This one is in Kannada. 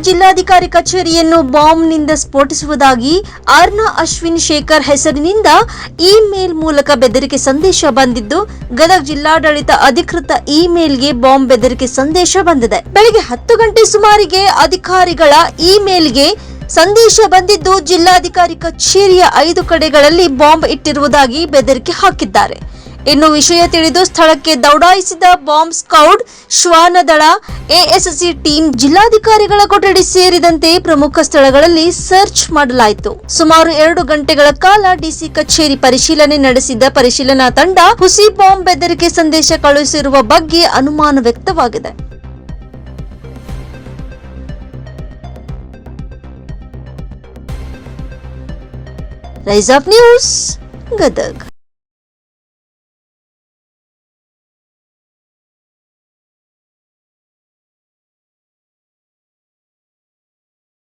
ಜಿಲ್ಲಾಧಿಕಾರಿ ಕಚೇರಿಯನ್ನು ಬಾಂಬ್ನಿಂದ ಸ್ಫೋಟಿಸುವುದಾಗಿ ಅರ್ನಾ ಅಶ್ವಿನ್ ಶೇಖರ್ ಹೆಸರಿನಿಂದ ಇಮೇಲ್ ಮೂಲಕ ಬೆದರಿಕೆ ಸಂದೇಶ ಬಂದಿದ್ದು, ಗದಗ ಜಿಲ್ಲಾಡಳಿತ ಅಧಿಕೃತ ಇಮೇಲ್ಗೆ ಬಾಂಬ್ ಬೆದರಿಕೆ ಸಂದೇಶ ಬಂದಿದೆ. ಬೆಳಗ್ಗೆ 10 ಗಂಟೆ ಸುಮಾರಿಗೆ ಅಧಿಕಾರಿಗಳ ಇಮೇಲ್ಗೆ ಸಂದೇಶ ಬಂದಿದ್ದು, ಜಿಲ್ಲಾಧಿಕಾರಿ ಕಚೇರಿಯ 5 ಕಡೆಗಳಲ್ಲಿ ಬಾಂಬ್ ಇಟ್ಟಿರುವುದಾಗಿ ಬೆದರಿಕೆ ಹಾಕಿದ್ದಾರೆ. ಇನ್ನು ವಿಷಯ ತಿಳಿದು ಸ್ಥಳಕ್ಕೆ ದೌಡಾಯಿಸಿದ ಬಾಂಬ್ ಸ್ಕ್ವಾಡ್, ಶ್ವಾನದಳ, ಎಎಸ್ಸಿ ಟೀಮ್ ಜಿಲ್ಲಾಧಿಕಾರಿಗಳ ಕೊಠಡಿ ಸೇರಿದಂತೆ ಪ್ರಮುಖ ಸ್ಥಳಗಳಲ್ಲಿ ಸರ್ಚ್ ಮಾಡಲಾಯಿತು. ಸುಮಾರು 2 ಗಂಟೆಗಳ ಕಾಲ ಡಿಸಿ ಕಚೇರಿ ಪರಿಶೀಲನೆ ನಡೆಸಿದ ಪರಿಶೀಲನಾ ತಂಡ ಹುಸಿ ಬಾಂಬ್ ಬೆದರಿಕೆ ಸಂದೇಶ ಕಳುಹಿಸಿರುವ ಬಗ್ಗೆ ಅನುಮಾನ ವ್ಯಕ್ತವಾಗಿದೆ. Rise of news, Gadag.